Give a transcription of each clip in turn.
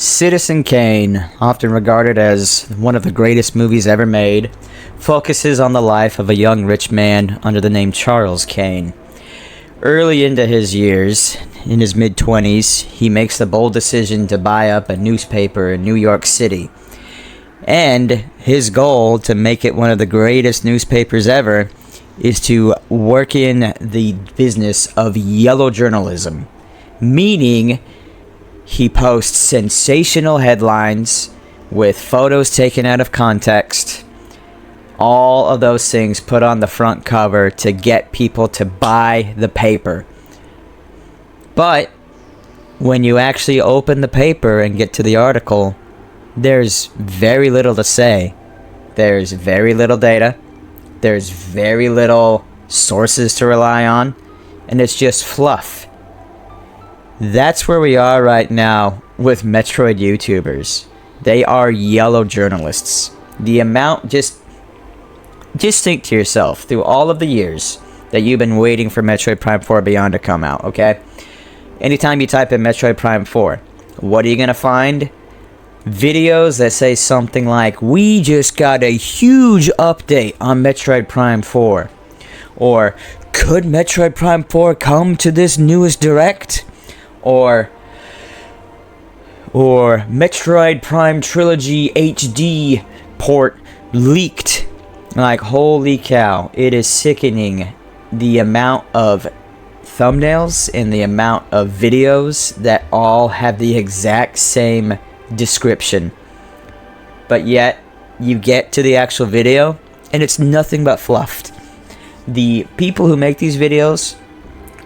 Citizen Kane, often regarded as one of the greatest movies ever made, focuses on the life of a young rich man under the name Charles Kane. Early into his years, in his mid-20s, he makes the bold decision to buy up a newspaper in New York City. And his goal to make it one of the greatest newspapers ever is to work in the business of yellow journalism, meaning he posts sensational headlines with photos taken out of context. All of those things put on the front cover to get people to buy the paper. But when you actually open the paper and get to the article, there's very little to say. There's very little data. There's very little sources to rely on. And it's just fluff. That's where we are right now with Metroid YouTubers. They are yellow journalists. The amount, just think to yourself, through all of the years that you've been waiting for Metroid Prime 4 Beyond to come out, okay? Anytime you type in Metroid Prime 4, what are you going to find? Videos that say something like, we just got a huge update on Metroid Prime 4. Or, could Metroid Prime 4 come to this newest Direct? Or Metroid Prime Trilogy HD port leaked. Like, holy cow, it is sickening the amount of thumbnails and the amount of videos that all have the exact same description. But yet, you get to the actual video, and it's nothing but fluffed. The people who make these videos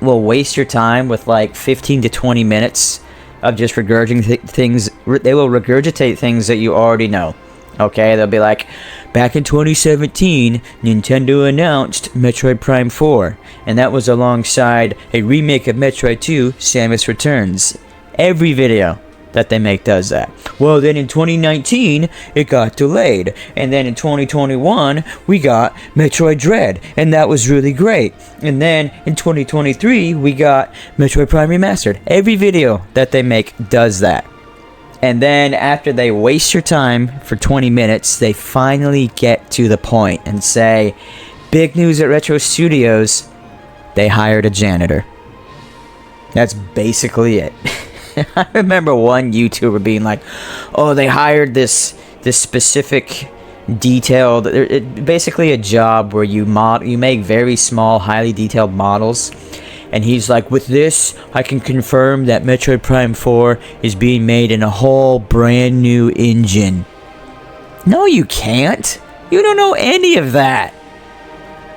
will waste your time with like 15 to 20 minutes of just regurgitating things. They will regurgitate things that you already know. Okay, they'll be like, back in 2017, Nintendo announced Metroid Prime 4, and that was alongside a remake of Metroid 2, Samus Returns. Every video that they make does that. Well, then in 2019, it got delayed, and then in 2021, we got Metroid Dread, and that was really great. And then in 2023, we got Metroid Prime Remastered. Every video that they make does that. And then after they waste your time for 20 minutes, they finally get to the point and say, big news at Retro Studios, they hired a janitor. That's basically it. I remember one YouTuber being like, oh, they hired this specific detailed, basically a job where you make very small, highly detailed models. And he's like, with this, I can confirm that Metroid Prime 4 is being made in a whole brand new engine. No, you can't. You don't know any of that.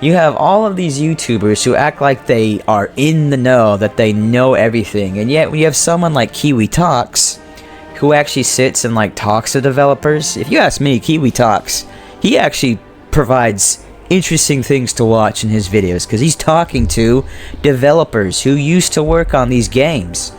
You have all of these YouTubers who act like they are in the know, that they know everything. And yet we have someone like Kiwi Talks, who actually sits and like talks to developers. If you ask me, Kiwi Talks, he actually provides interesting things to watch in his videos, because he's talking to developers who used to work on these games.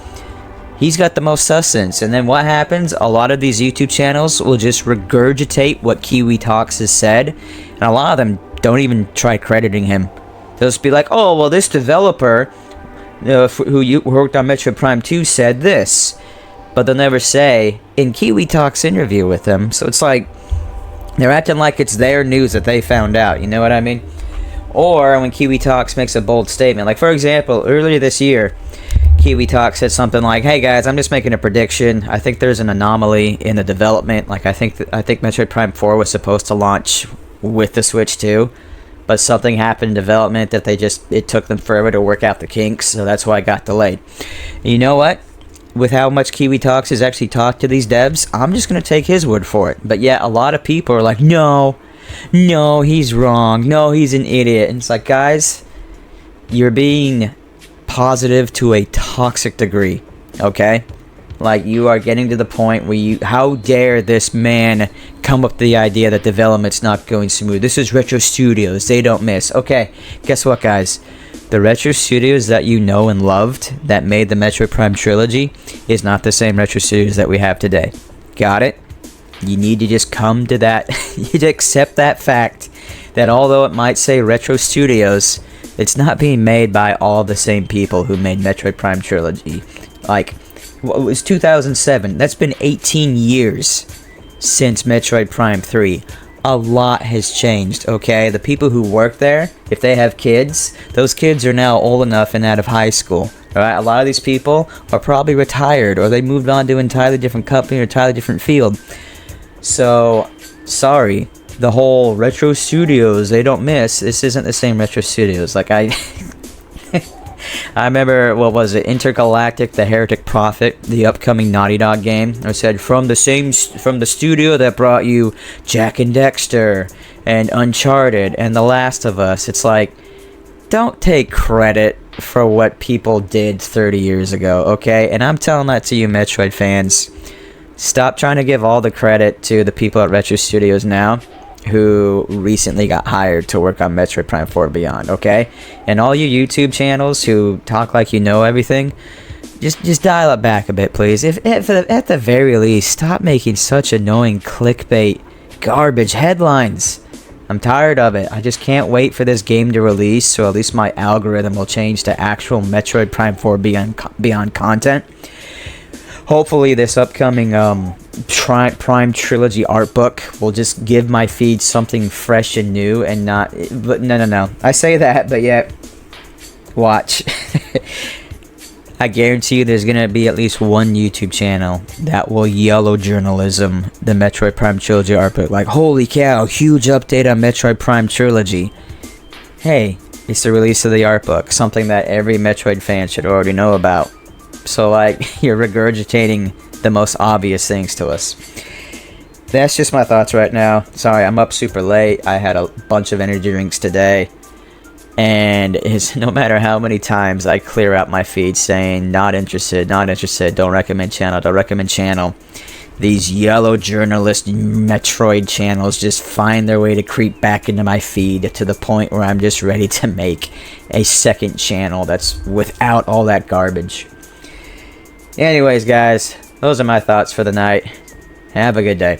He's got the most sustenance. And then what happens? A lot of these YouTube channels will just regurgitate what Kiwi Talks has said, and a lot of them don't even try crediting him. They'll just be like, oh, well, this developer who worked on Metroid Prime 2 said this. But they'll never say, in Kiwi Talks interview with him. So it's like, they're acting like it's their news that they found out. You know what I mean? Or when Kiwi Talks makes a bold statement. Like, for example, earlier this year, Kiwi Talks said something like, hey guys, I'm just making a prediction. I think there's an anomaly in the development. Like, I think Metroid Prime 4 was supposed to launch with the Switch 2, but something happened in development that it took them forever to work out the kinks, so that's why it got delayed. And you know what? With how much Kiwi Talks has actually talked to these devs, I'm just going to take his word for it. But yeah, a lot of people are like, no, he's wrong. No, he's an idiot. And it's like, guys, you're being positive to a toxic degree, okay? Like, you are getting to the point where how dare this man come up with the idea that development's not going smooth. This is Retro Studios. They don't miss. Okay, guess what, guys? The Retro Studios that you know and loved that made the Metroid Prime trilogy is not the same Retro Studios that we have today. Got it? You need to just come to that. You need to accept that fact that although it might say Retro Studios, it's not being made by all the same people who made Metroid Prime trilogy. Like, Well, it was 2007. That's been 18 years since Metroid Prime 3. A lot has changed, okay? The people who work there, if they have kids, those kids are now old enough and out of high school. Alright, a lot of these people are probably retired, or they moved on to an entirely different company or entirely different field. So, sorry. The whole Retro Studios, they don't miss. This isn't the same Retro Studios. Like, I remember, what was it, Intergalactic, the Heretic Prophet, the upcoming Naughty Dog game. I said, from the studio that brought you Jak and Dexter, and Uncharted, and The Last of Us. It's like, don't take credit for what people did 30 years ago, okay? And I'm telling that to you, Metroid fans. Stop trying to give all the credit to the people at Retro Studios now, who recently got hired to work on Metroid Prime 4 Beyond, okay? And all you YouTube channels who talk like you know everything, just dial it back a bit, please. If at the very least, stop making such annoying clickbait garbage headlines. I'm tired of it. I just can't wait for this game to release, so at least my algorithm will change to actual Metroid Prime 4 Beyond content. Hopefully this upcoming Prime Trilogy art book will just give my feed something fresh and new and not... But no. I say that, but yet... Watch. I guarantee you there's going to be at least one YouTube channel that will yellow journalism the Metroid Prime Trilogy art book. Like, holy cow, huge update on Metroid Prime Trilogy. Hey, it's the release of the art book. Something that every Metroid fan should already know about. So, like, you're regurgitating the most obvious things to us. That's just my thoughts right now. Sorry, I'm up super late. I had a bunch of energy drinks today. And it's no matter how many times I clear out my feed saying, not interested, don't recommend channel. These yellow journalist Metroid channels just find their way to creep back into my feed to the point where I'm just ready to make a second channel that's without all that garbage. Anyways, guys, those are my thoughts for the night. Have a good day.